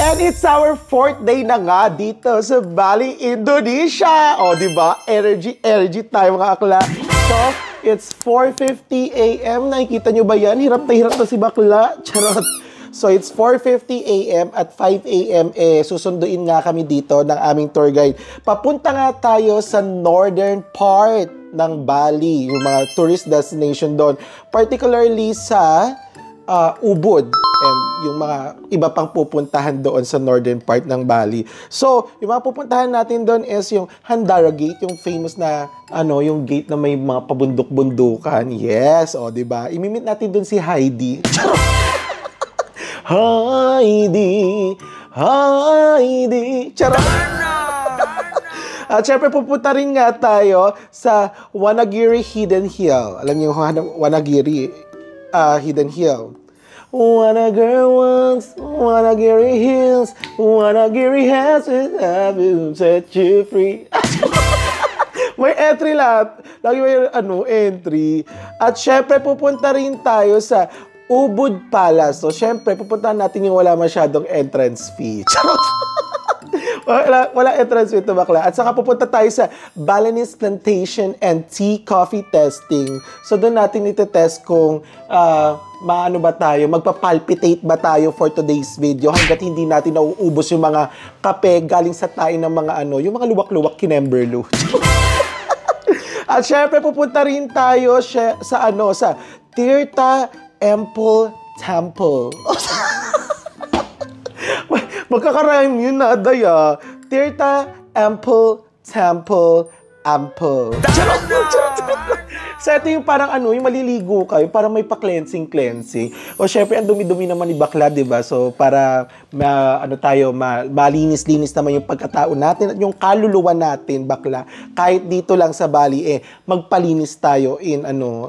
And it's our 4th day na nga dito sa Bali, Indonesia. O, di ba? Energy tayo mga akla. So, it's 4:50 a.m. Nakikita nyo ba yan? Hirap na si bakla. Charot. So, it's 4:50 a.m. at 5 a.m. Susunduin nga kami dito ng aming tour guide. Papunta nga tayo sa northern part ng Bali, yung mga tourist destination doon. Particularly sa Ubud and yung mga iba pang pupuntahan doon sa northern part ng Bali. So, yung mga pupuntahan natin doon is yung Handara Gate, yung famous na yung gate na may mga pabundok-bundukan. Yes, o, di ba? Imimit natin doon si Heidi. Heidi. Charot. At syempre, pupunta rin nga tayo sa Wanagiri Hidden Hill. Alam niyo yung Wanagiri Hidden Hill. What a girl wants, Wanagiri Hills, Wanagiri has it, have you set you free. May entry lahat. Lagi may entry. At syempre, pupunta rin tayo sa Ubud Palace. So, syempre, pupuntahan natin yung wala masyadong entrance fee. Wala entrance fee ito, bakla. At saka pupunta tayo sa Balinese Plantation and Tea Coffee Testing. So, doon natin iti-test kung magpapalpitate ba tayo for today's video hanggat hindi natin nauubos yung mga kape galing sa tayo ng mga yung mga luwak-luwak kinemberlu. At syempre, pupunta rin tayo sa Tirtha Empul Temple. Magkakarayam yun na, daya. Tirtha Empul Temple Ample. So, ito yung parang yung maliligo kayo, parang may pa-cleansing. O, syempre, ang dumi-dumi naman ni bakla, diba? So, para, malinis-linis naman yung pagkatao natin at yung kaluluwa natin, bakla. Kahit dito lang sa Bali, magpalinis tayo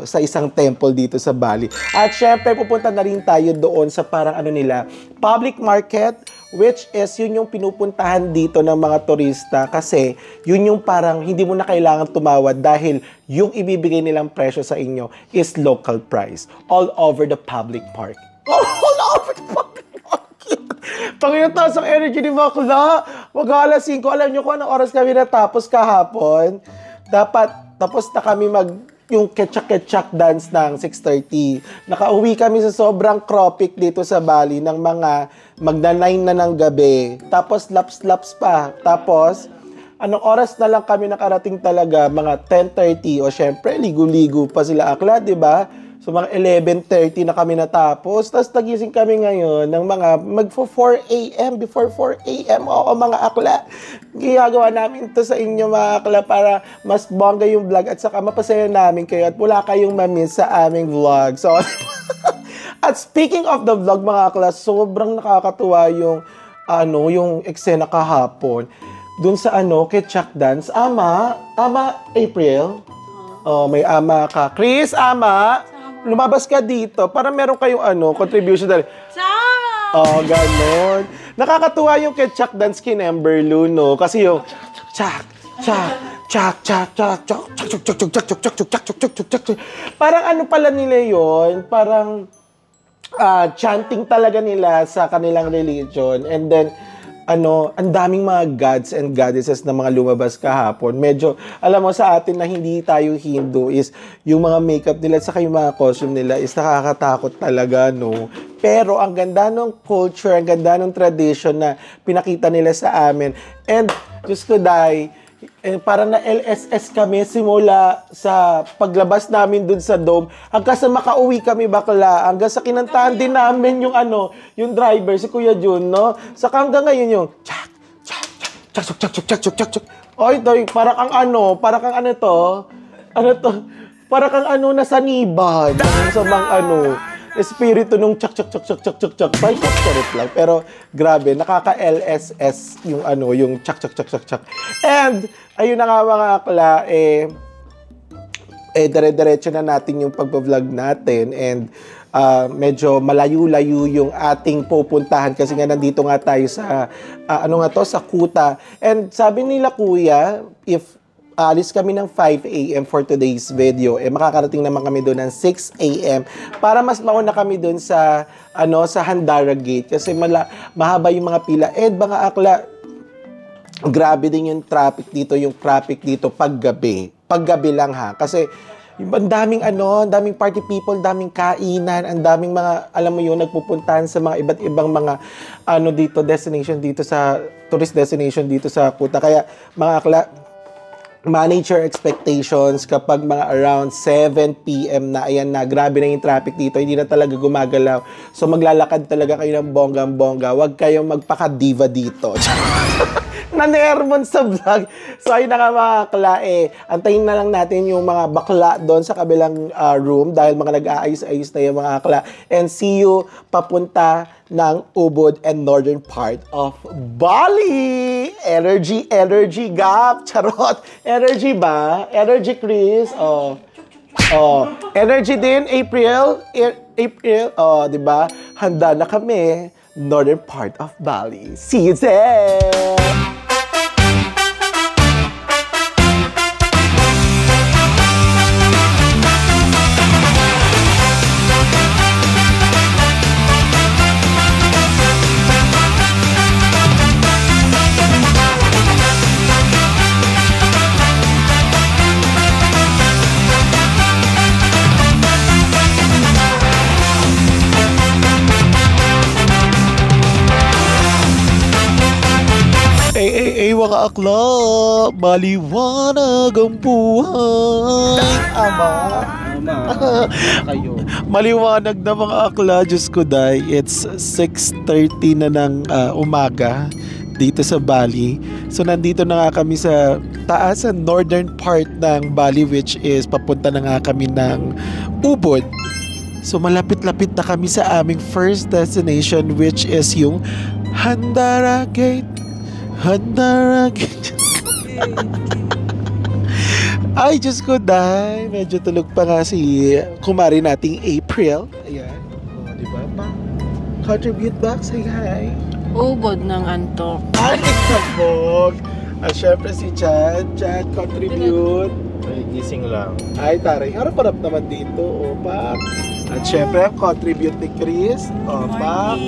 sa isang temple dito sa Bali. At, syempre, pupunta na rin tayo doon sa parang, public market, which is yun yung pinupuntahan dito ng mga turista kasi yun yung parang hindi mo na kailangan tumawad dahil yung ibibigay nilang presyo sa inyo is local price all over the public park. All over the public market. Panginoon, taas ang energy ni bakla. Mag-alas 5. Alam nyo kung anong oras kami natapos kahapon? Dapat tapos na kami yung ketchak dance ng 6:30. Nakauwi kami sa sobrang tropic dito sa Bali ng mga magna-9 na ng gabi. Tapos laps pa. Tapos anong oras na lang kami nakarating talaga? Mga 10:30. O syempre, ligo-ligo pa sila akla, di ba? So mga 11:30 na kami natapos. Tapos nagising kami ngayon ng mga mag-4 a.m. Before 4 a.m. Oo, mga akla. Giyagawa namin to sa inyo, mga akla, para mas bongga yung vlog at saka mapasaya namin kayo at wala kayong mamiss sa aming vlog. So, at speaking of the vlog, mga akla, sobrang nakakatuwa yung eksena kahapon. Dun sa ketchak dance. Tama, April? Oh, may ama ka. Chris, ama! Lumabas ka dito para meron kayong contribution dali. Sama! Oh, ganon. Nakakatuwa yung ketchak dance kinemberlu, no? Kasi yung chak. Parang pala nila yon, parang chanting talaga nila sa kanilang religion. And then ang daming mga gods and goddesses na mga lumabas kahapon. Medyo, alam mo sa atin na hindi tayo Hindu is yung mga makeup nila at saka yung mga costume nila is nakakatakot talaga, no? Pero ang ganda ng culture, ang ganda ng tradition na pinakita nila sa amin. And, Diyos ko, parang na LSS kami simula sa paglabas namin dun sa dome hanggang sa makauwi kami, bakla, hanggang sa kinantahan din namin yung yung driver, si Kuya Jun, no? Saka hanggang ngayon yung chak. Oy, parang nasa niban sa mga espiritu nung chak. Bye, charot lang. Pero, grabe, nakaka-LSS yung yung chak. And, ayun na nga, mga akla, dire-diretso na natin yung pag-vlog natin. And, medyo malayo-layo yung ating pupuntahan kasi nga nandito nga tayo sa, sa Kuta. And, sabi nila, kuya, if alis kami ng 5 a.m. for today's video. Makakarating naman kami doon ng 6 a.m. para mas mauna kami doon sa, sa Handara Gate. Kasi mahaba yung mga pila. Mga akla, grabe din yung traffic dito paggabi. Paggabi lang ha. Kasi ang daming party people, daming kainan, ang daming mga, alam mo yun, nagpupuntahan sa mga iba't ibang mga, destination dito sa, tourist destination dito sa Kuta. Kaya, mga akla, manage your expectations kapag mga around 7 p.m. na, ayan na, grabe na yung traffic dito, hindi na talaga gumagalaw. So, maglalakad talaga kayo ng bonggang-bongga. Huwag kayong magpaka-diva dito. Nanermon sa vlog. So, ayun na nga mga akla antayin na lang natin yung mga bakla doon sa kabilang room dahil mga nag-aayos-ayos na yung mga akla. And see you papunta ng Ubud and northern part of Bali. Energy gap. Charot. Energy ba? Energy, Chris? Energy din, April. Diba? Handa na kami. Northern part of Bali. See you there! Mga akla, maliwanag ang buhay. Kayo. Maliwanag na mga akla, Diyos ko day. It's 6:30 na ng umaga dito sa Bali. So nandito na nga kami sa taas, sa northern part ng Bali, which is papunta na nga kami ng Ubud. So malapit-lapit na kami sa aming first destination, which is yung Handara Gate. Handara Gate. Ay, Diyos ko day. Medyo tulog pa nga si kumari nating April. Ayan. Diba pa? Contribute back. Say hi. Ubod ng antok. Ay, sabog. At syempre si Chad. Chad, contribute. Ay, gising lang. Ay, taray. Harap-harap naman dito. Opa. At syempre, ang contribute ni Chris. Opa.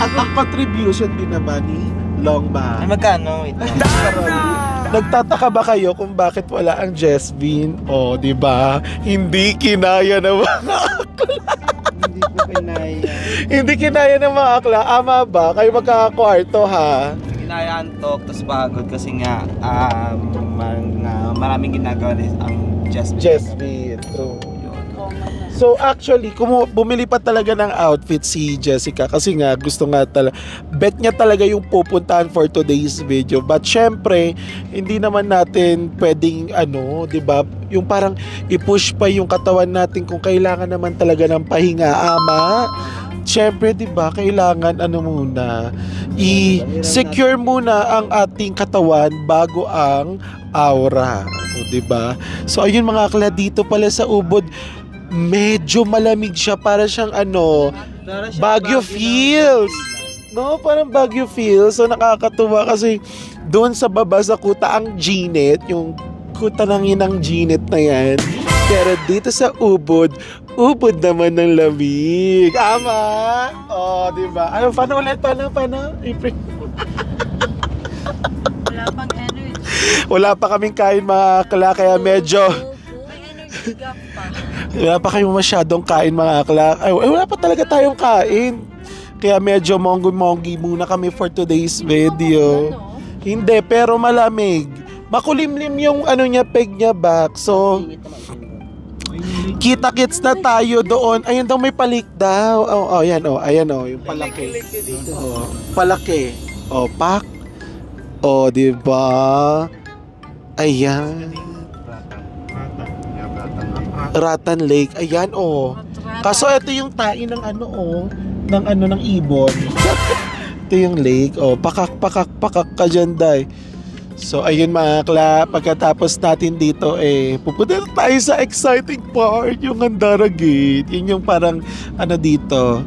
At ang contribution din naman ni Longma. Ay, magkano? Wait lang. Nagtataka ba kayo kung bakit wala ang Jesvin? Di ba? Hindi kinaya ng mga akla. Hindi ko kinaya. Hindi kinaya ng mga akla. Ama ba? Kayo magkakakwarto ha? Kinaya antok, tapos pagod kasi nga maraming ginagawa rin ang Jesvin. True. So actually, bumili pa talaga ng outfit si Jessica kasi nga gusto nga bet niya talaga yung pupuntahan for today's video. But syempre, hindi naman natin pwedeng 'di ba? Yung parang i-push pa yung katawan natin kung kailangan naman talaga ng pahinga, ama. Syempre, 'di ba? Kailangan muna i-secure muna ang ating katawan bago ang aura, 'di ba? So ayun mga akla, dito pala sa Ubud, medyo malamig siya, para siyang Baguio feels. No, parang Baguio feels. So nakakatuwa kasi doon sa baba sa Kuta ang Ginet, yung Kuta ng inang Ginet na yan. Pero dito sa Ubud naman ng lamig. Ama! Di ba? Paano ulit? Paano? April? Wala pang energy. Wala pa kaming kain mga akla, kaya medyo May energy gap pa. wala pa kayong masyadong kain mga akla. Wala pa talaga tayong kain. Kaya medyo monggi muna kami for today's video. Hindi, pero malamig. Makulimlim yung niya, peg niya back. So, kita-kits na tayo doon. Ayun daw, may palik daw. Ayan yung palaki. Palaki. Pak. Diba? Ayan. Ratan Lake. Ayan, Kaso ito yung tain ng ng ibon. Ito yung lake. Pakak ka dyan, day. So ayun mga akla, pagkatapos natin dito pupunta na tayo sa exciting part, yung Gandara Gate. Yun yung parang dito,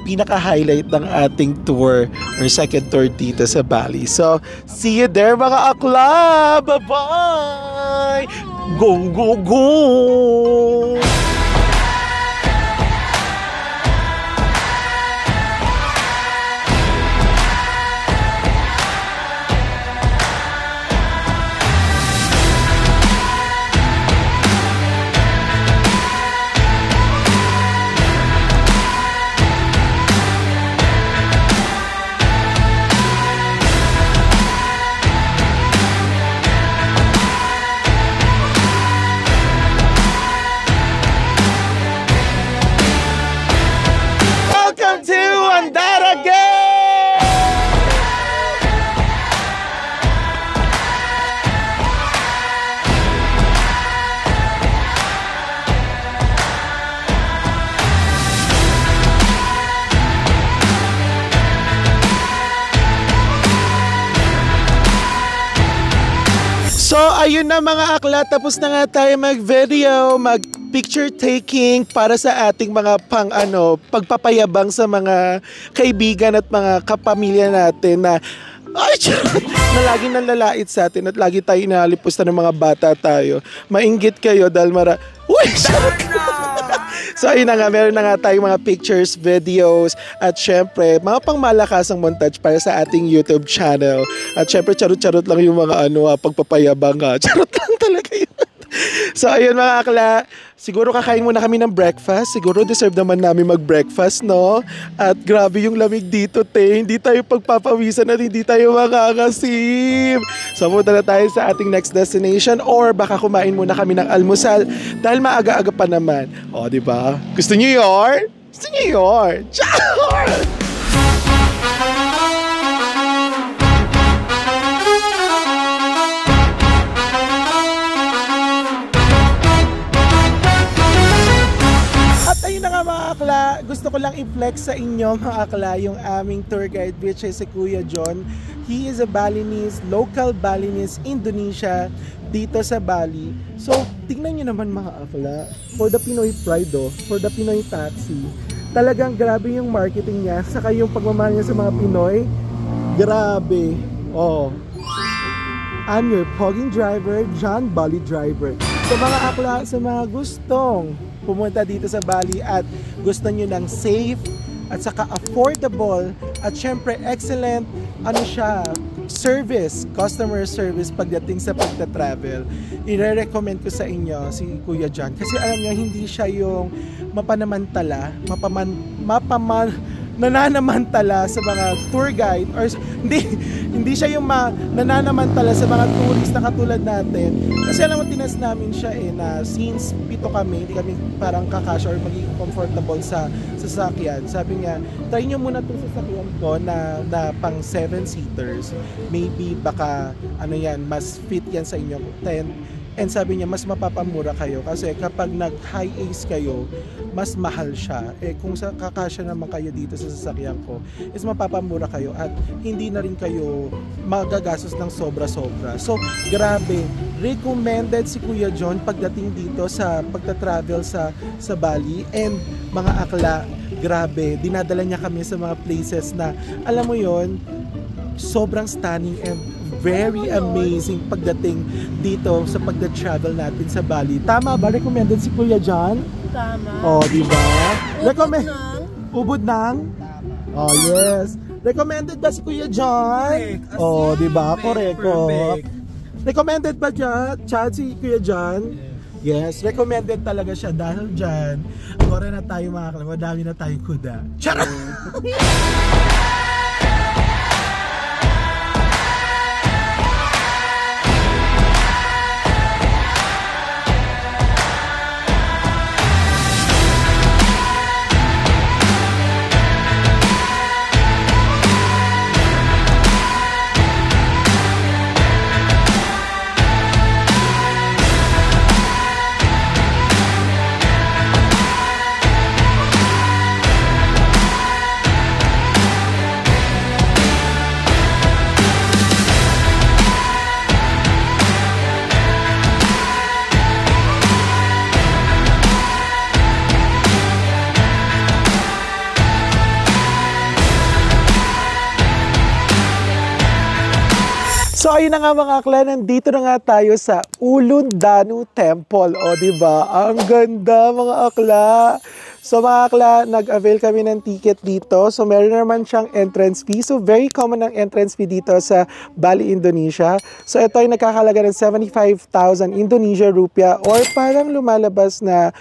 pinaka-highlight ng ating tour or second tour dito sa Bali. So see you there mga akla! Bye-bye! Go, go, go! Welcome to Gandara Gate! So ayun na mga akla, tapos na nga tayo mag-video, mag-picture taking para sa ating mga pagpapayabang sa mga kaibigan at mga kapamilya natin na na laging nalalait sa atin at lagi tayo inalipusta ng mga bata tayo. Mainggit kayo dahil Uy! So ayun na nga, meron na nga tayong mga pictures, videos, at syempre, mga pangmalakasang montage para sa ating YouTube channel. At syempre, charot-charot lang yung mga pagpapayabang ha. Charot lang talaga yun. So ayun mga akla, siguro kakain muna kami ng breakfast. Siguro deserve naman namin mag-breakfast, no? At grabe yung lamig dito, te. Hindi tayo pagpapawisan at hindi tayo makakasim. So punta na tayo sa ating next destination or baka kumain muna kami ng almusal dahil maaga-aga pa naman. O, di ba? Gusto niyo yun? Gusto niyo yun? Char! Ayun na nga mga akla, gusto ko lang i-flex sa inyo mga akla yung aming tour guide which is si Kuya John. He is a Balinese, local Balinese Indonesia dito sa Bali. So, tingnan nyo naman mga akla, for the Pinoy pride for the Pinoy taxi, talagang grabe yung marketing niya, saka yung pagmamahal niya sa mga Pinoy, grabe. Oh, I'm your pogging driver, John Bali Driver. So mga akla, sa mga gustong pumunta dito sa Bali at gusto nyo ng safe at saka affordable at syempre excellent service, customer service pagdating sa pagta-travel, i-recommend ko sa inyo si Kuya John kasi alam niyo hindi siya yung nananamantala sa mga tour guide or hindi siya yung nananamantala sa mga tourist na katulad natin. Kasi alam mo, tinas namin siya na since pito kami, hindi kami parang kakasya or magiging comfortable sa sasakyan. Sabi niya, try nyo muna itong sasakyan ko na pang 7-seaters. Maybe baka mas fit yan sa inyo. And sabi niya, mas mapapamura kayo kasi kapag nag-high ace kayo, mas mahal siya. Kung kakasya naman kayo dito sa sasakyan ko, is mapapamura kayo at hindi na rin kayo magagastos ng sobra-sobra. So, grabe. Recommended si Kuya John pagdating dito sa pagta-travel sa Bali. And mga akla, grabe. Dinadala niya kami sa mga places na, alam mo yon, sobrang stunning and very amazing pagdating dito sa pagda-travel natin sa Bali. Tama ba? Recommended si Kuya John? Tama. Oh, di ba? Ubod ng? Oh, yes. Recommended ba si Kuya John? Oh, di ba? Correct. Recommended ba Chad si Kuya John? Yes, recommended talaga siya dahil dyan. Kore na tayo mga kalama, dami na tayong kuda. Charot! So ayun na nga mga akla, nandito na nga tayo sa Ulundanu Temple. O diba? Ang ganda mga akla. So mga akla, nag-avail kami ng ticket dito. So meron naman siyang entrance fee. So very common ang entrance fee dito sa Bali, Indonesia. So ito ay nagkakalaga ng 75,000 Indonesia rupiah or parang lumalabas na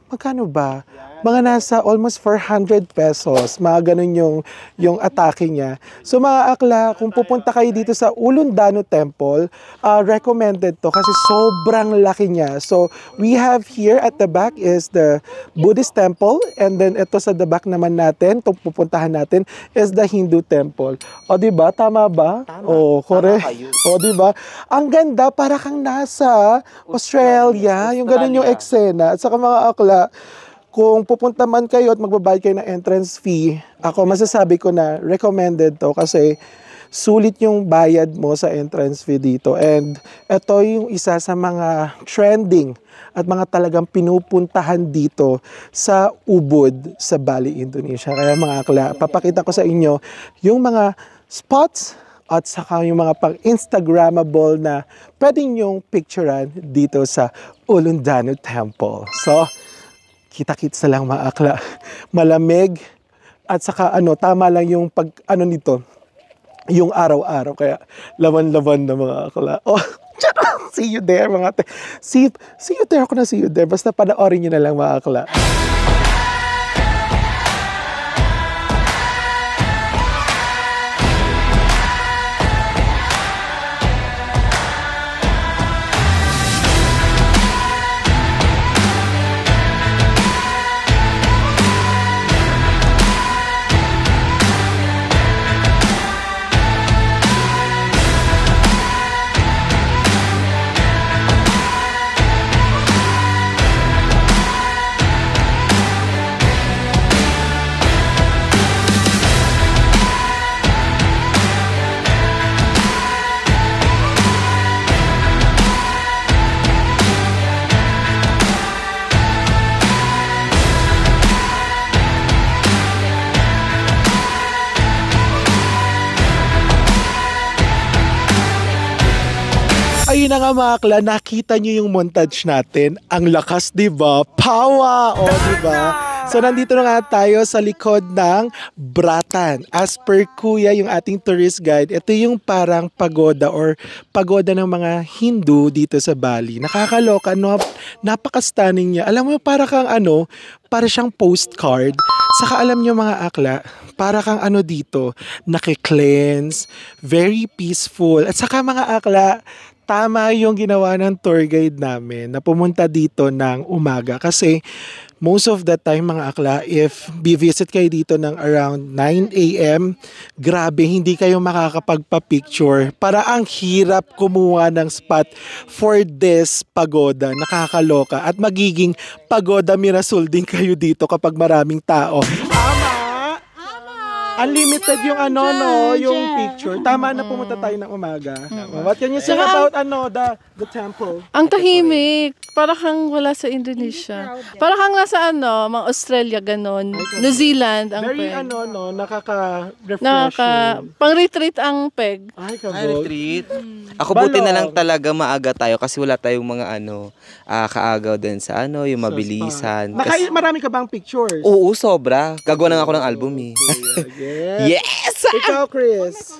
magkano ba? Mga nasa almost 400 pesos. Mga ganun yung atake niya. So mga akla, kung pupunta kayo dito sa Ulundanu Temple, recommended to kasi sobrang laki niya. So we have here at the back is the Buddhist temple, and then ito sa the back naman natin, itong pupuntahan natin is the Hindu temple. O diba? Tama ba? Tama. O, correct. Tama kayo. O diba? Ang ganda, para kang nasa Australia. Yung ganun yung eksena. At saka mga akla, kung pupunta man kayo at magbabayad kayo ng entrance fee, ako masasabi ko na recommended to kasi sulit yung bayad mo sa entrance fee dito. And ito yung isa sa mga trending at mga talagang pinupuntahan dito sa Ubud sa Bali, Indonesia. Kaya mga akla, papakita ko sa inyo yung mga spots at saka yung mga pang-Instagrammable na pwedeng yung picturean dito sa Ulundanu Temple. So, kita-kits na lang mga akla. Malamig at saka tama lang yung nito, yung araw-araw. Kaya lawan-lawan na mga akla. Oh, see you there mga ate. See you there, ako na see you there. Basta panoorin nyo na lang mga akla. Ayun na nga mga akla, nakita nyo yung montage natin. Ang lakas, diba? Pawa! O, diba? So, nandito na nga tayo sa likod ng Bratan. As per Kuya, yung ating tourist guide, ito yung parang pagoda or pagoda ng mga Hindu dito sa Bali. Nakakaloka, no? Napaka-stunning niya. Alam mo, para kang para siyang postcard. Saka alam nyo mga akla, para kang dito, naki-cleanse, very peaceful. At saka mga akla, tama yung ginawa ng tour guide namin na pumunta dito ng umaga kasi most of the time mga akla, if visit kayo dito ng around 9 a.m., grabe, hindi kayo makakapagpa-picture. Para ang hirap kumuha ng spot for this pagoda. Nakakaloka. At magiging pagoda Mirasul din kayo dito kapag maraming tao. Unlimited yung yung picture. Tama na pumunta tayo ng umaga. What can you say about the temple? Ang tahimik. Para kang wala sa Indonesia. Para kang nasa mga Australia ganon. New Zealand ang Very peg. nakaka-refreshing. Pang-retreat ang peg. Ay, Ay, kabog. retreat. Ako buti na lang Balong. talaga maaga tayo kasi wala tayong mga kaagaw din sa yung mabilisan. Marami ka bang pictures? Oo, sobra. Gagawa na nga ako ng album eh. Yes. Yes! Ikaw, Chris.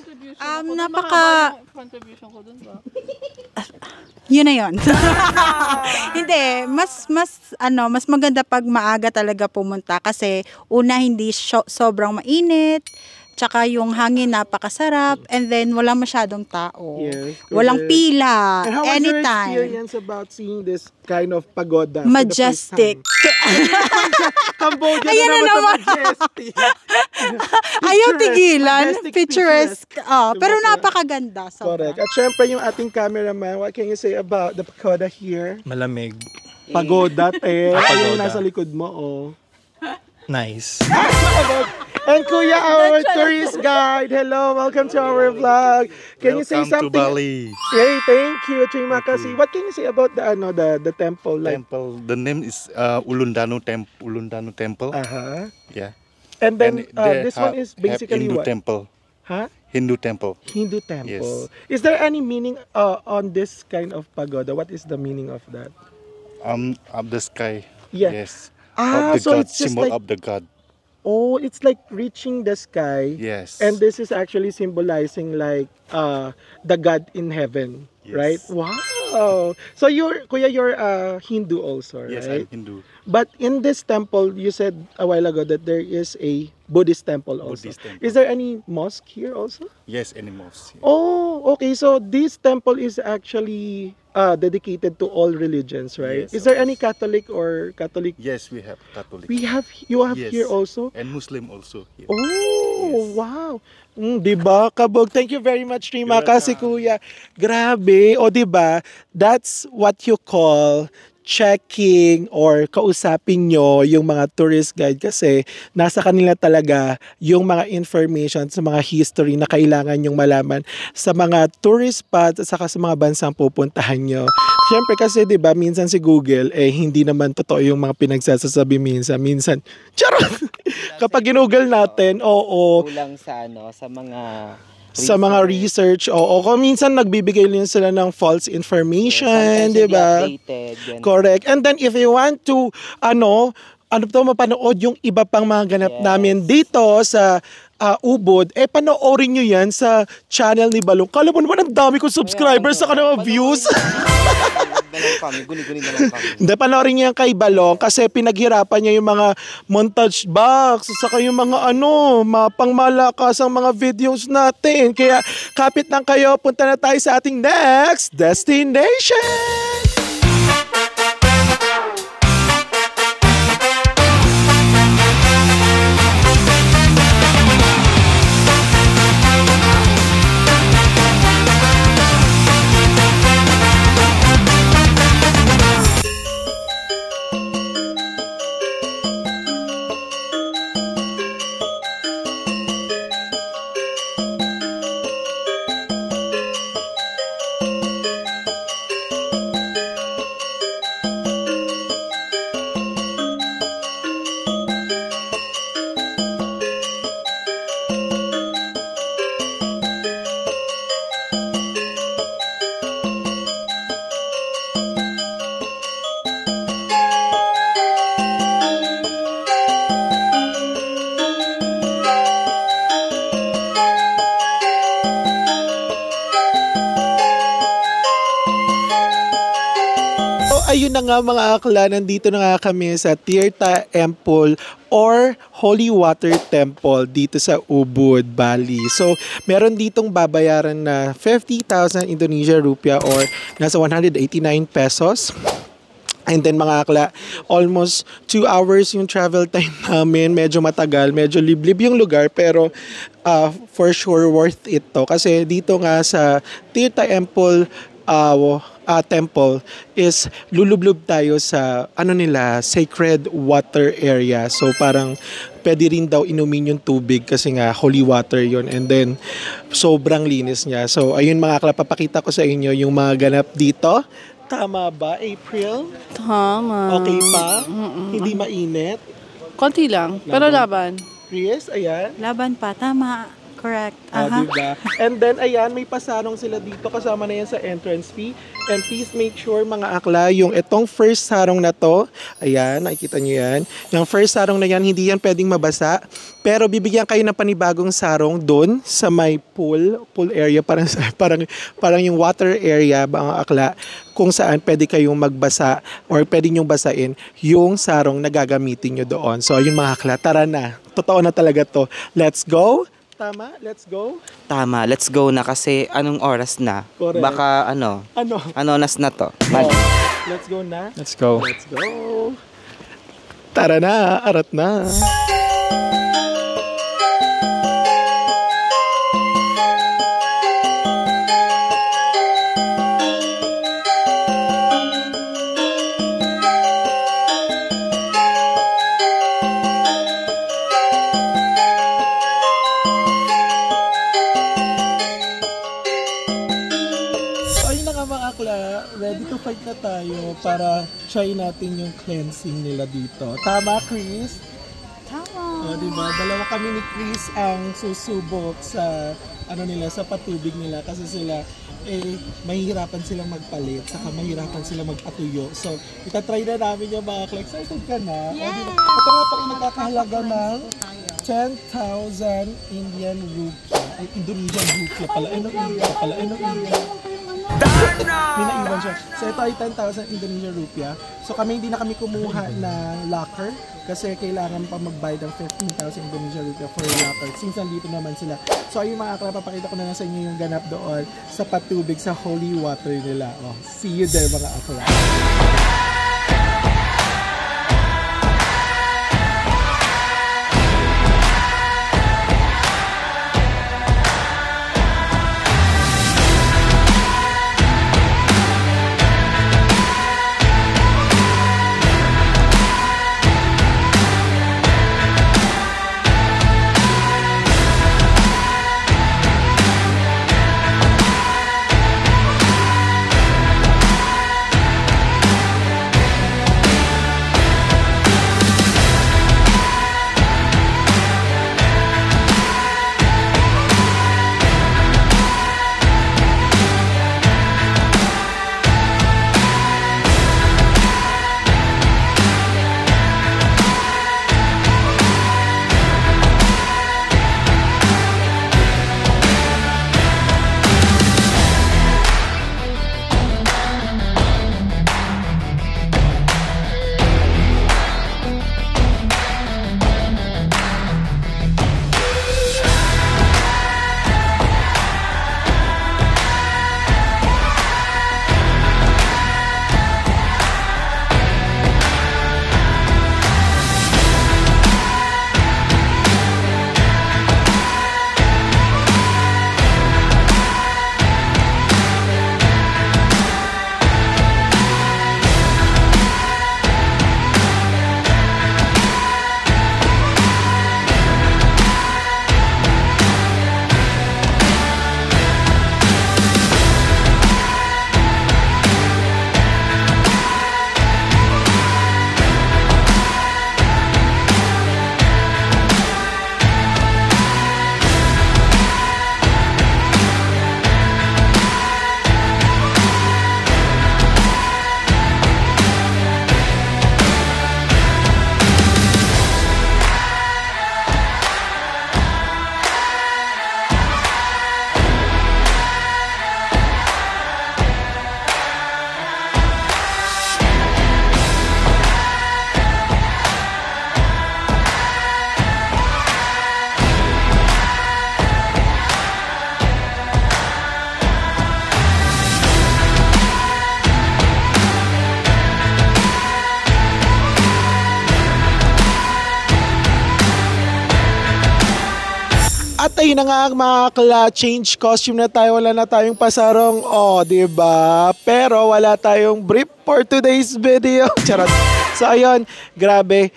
Contribution ko dun ba? Yun na yun. Hindi, mas maganda pag maaga talaga pumunta kasi una hindi sobrang mainit, tsaka yung hangin napakasarap, and then walang masyadong tao. Yes, Walang correct. pila, And how was your anytime. experience about seeing this kind of pagoda? Majestic. Cambodia Ayan na na naman naman. sa majestic. Ayaw tigilan. Majestic, Picturesque. Oh, pero Diba? napakaganda. Correct. Sobra. At syempre yung ating cameraman, what can you say about the pagoda here? Malamig. Pagoda, te. Pagoda. Yung nasa likod mo, oh. Nice. And Kuya, our tourist guide. Hello, welcome to our vlog. Can you say Welcome something? to Bali. Hey, thank you. Terima kasih. What can you say about the temple? Like, Temple. The name is Ulundanu Temple. uh-huh. Yeah. And then And they this one is have basically Hindu what? temple. Huh? Hindu temple. Hindu temple. Yes. Is there any meaning on this kind of pagoda? What is the meaning of that? Of the sky. Yeah. Yes. Ah, Of the so god, it's just symbol like, of the god. oh, it's like reaching the sky. Yes. And this is actually symbolizing like the God in heaven, Yes. right? Wow. So Kuya, you're Hindu also, Yes, right? I'm Hindu. But in this temple, you said a while ago that there is a Buddhist temple also. Buddhist temple. Is there any mosque here also? Yes, animals. Oh, okay. So this temple is actually dedicated to all religions, right? Yes, Is there of any Catholic or Catholic? Yes, we have Catholic. You have Yes. here also? And Muslim also here. Oh, Yes. wow. Diba, kabog. Thank you very much, Rima. You're Kasi welcome. kuya, grabe. O diba, that's what you call checking or kausapin nyo yung mga tourist guide kasi nasa kanila talaga yung mga information sa mga history na kailangan yung malaman sa mga tourist spots at saka sa mga bansang pupuntahan nyo. Siyempre kasi 'di ba minsan si Google hindi naman totoo yung mga pinagsasasabi minsan. Charot. Kapag ginugol natin, oo, Kulang sa sa mga research, oo. Kung minsan nagbibigay din sila ng false information, 'di ba? Correct. And then if you want to mapanood yung iba pang mga ganap Yes. namin dito sa Ubud, panoorin nyo yan sa channel ni Balong. Kala mo naman ang dami kong subscribers sa kanang views. Guni-guni na lang kami. Hindi, panoorin niyo yan kay Balong kasi pinaghirapan niya yung mga montage box saka yung mga mapangmalakas ang mga videos natin. Kaya kapit lang kayo, punta na tayo sa ating next destination! Ayun na nga mga akla, nandito na nga kami sa Tirtha Temple or Holy Water Temple dito sa Ubud, Bali. So, meron ditong babayaran na 50,000 Indonesia rupiah or nasa 189 pesos. And then mga akla, almost 2 hours yung travel time namin. Medyo matagal, medyo liblib yung lugar pero for sure worth it to. Kasi dito nga sa Tirtha Temple temple is lulublob tayo sa sacred water area. So parang pwede rin daw inumin yung tubig kasi nga holy water yon, and then sobrang linis niya. So ayun mga akla, papakita ko sa inyo yung mga ganap dito. Tama ba, April? Tama. Okay pa? Hindi mainit? Konti lang, pero laban. Chris, ayan. Laban pa, tama. Correct. Diba? And then, ayan, may pasarong sila dito. Kasama na yan sa entrance fee. And please make sure, mga akla, yung itong first sarong na to, ayan, nakikita nyo yan. Yung first sarong na yan, hindi yan pwedeng mabasa. Pero bibigyan kayo ng panibagong sarong doon sa may pool area, parang yung water area, mga akla, kung saan pwede kayong magbasa or pwede nyong basain yung sarong na gagamitin nyo doon. So, yung mga akla, tara na. Totoo na talaga to. Let's go! Tama, let's go. Tama, let's go na kasi anong oras na? Correct. Baka Ano? oras na to? Let's go na. Let's go. Let's go. Tara na, arat na. Ready to fight na tayo para try natin yung cleansing nila dito. Tama, Chris? Tama. diba? Dalawa kami ni Chris ang susubok sa sa patubig nila kasi sila mahihirapan silang magpalit saka mahihirapan silang magpatuyo. So, itatry na namin yung mga Clay. Excited ka na? Yes! Diba? Ito nga pa nagkakahalaga ng 10,000 Indian rupiah. Ay, Indonesian rupiah pala. May naiwan siya. So ito ay 10,000 Indonesian rupiah. So kami hindi na kami kumuha ng locker kasi kailangan pa magbayad ng 15,000 Indonesian rupiah for locker since nandito naman sila. So ayun mga akla, papakita ko na lang sa inyo yung ganap doon sa patubig sa holy water nila. Oh, see you there mga akla. At ayun na nga mga akla, change costume na tayo, wala na tayong pasarong, diba? Pero wala tayong brief for today's video. Charot. So ayun, grabe,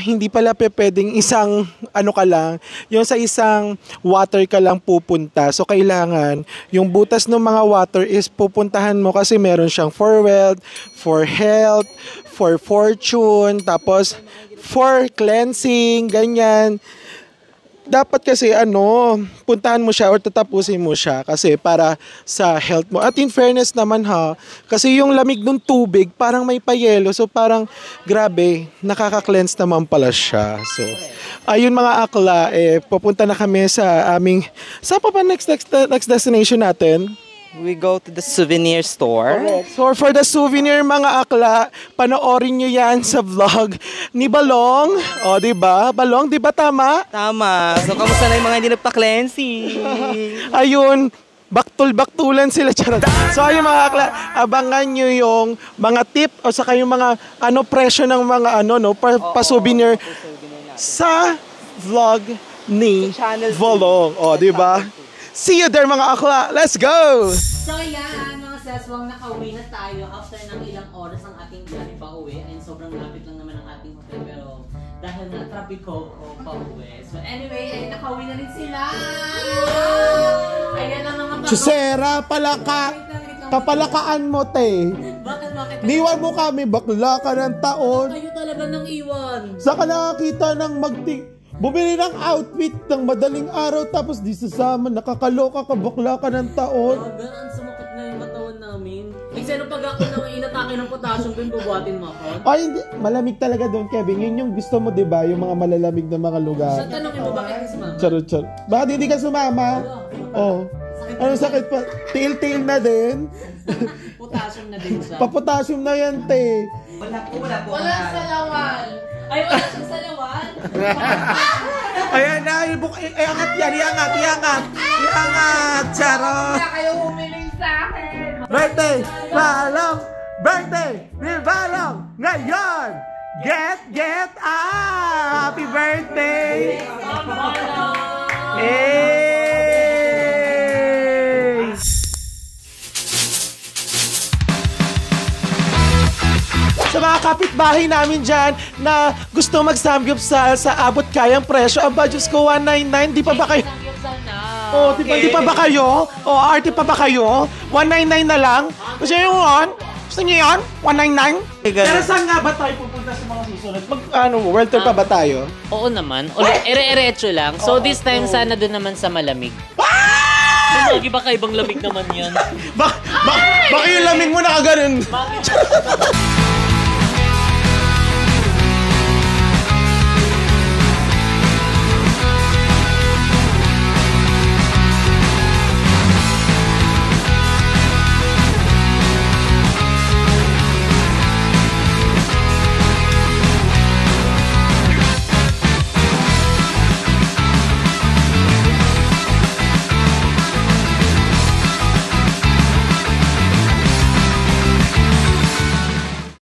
hindi pala pwedeng isang ka lang, yung sa isang water ka lang pupunta. So kailangan, yung butas ng mga water is pupuntahan mo kasi meron siyang for wealth, for health, for fortune, tapos for cleansing, ganyan. Dapat kasi puntahan mo siya or tatapusin mo siya kasi para sa health mo. At in fairness naman kasi yung lamig ng tubig parang may payelo. So parang grabe, nakaka-cleanse naman pala siya. So ayun mga akla, pupunta na kami sa sa pa next destination natin? We go to the souvenir store. Correct. So for the souvenir mga akla, panoorin nyo yan sa vlog ni Balong. Diba? Balong, diba tama? Tama. So, kamusta na yung mga hindi nagpa-cleansing? Ayun, baktul-baktulan sila. Charot. So ayun mga akla, abangan nyo yung mga tip o saka yung mga presyo ng mga pa-souvenir sa vlog ni Balong. Diba? See you there mga akla. Let's go! So yan, mga seswang nakauwi na tayo after ng ilang oras ang ating biyahe pa uwi. And sobrang lapit lang naman ang ating hotel pero dahil na trapiko o pa uwi. So anyway, ay nakauwi na rin sila! Ayan lang naman ako. Chusera, kapalakaan mo te. Bakit? Niwan mo kami, bakla ka ng taon. Kayo talaga talaga nang iwan. Saan ka nakakita ng bumili ng outfit ng madaling araw tapos di sasama, nakakaloka ka, bakla ka ng taon. Ganun, sumakit na yung katawan namin. Sino pag ako nang inatake ng potassium doon, bubuhatin mo ako? Ay, hindi. Malamig talaga doon, Kevin. Yun yung gusto mo, di ba? Yung mga malalamig na mga lugar. Sa tanongin mo, bakit hindi sumama? Charot. Bakit hindi ka sumama? Oh. Anong sakit pa? Tail na din? Potassium na din siya. Papotassium na yan, te. Walang salawan. Ay, wala siyang salawan. Ayan na, iangat yan, iangat. Charot. Kayo humiling sa akin. Birthday ni Balong ngayon. Get happy birthday. Hey! Sa mga kapitbahay namin dyan na gusto mag-samgyup sa abot kayang presyo, aba, Diyos ko, 199, di pa ba kayo? Oh, di pa ba kayo? Oh, arte pa ba kayo? 199 na lang? Gusto nyo yun? Gusto nyo yun? 199? Pero saan nga ba tayo pupunta sa mga susunod? World tour pa ba tayo? Oo naman. Ere-erecho lang. So this time, sana doon naman sa malamig. Lagi ba kaibang lamig naman yan? Baka yung lamig mo nakaganon.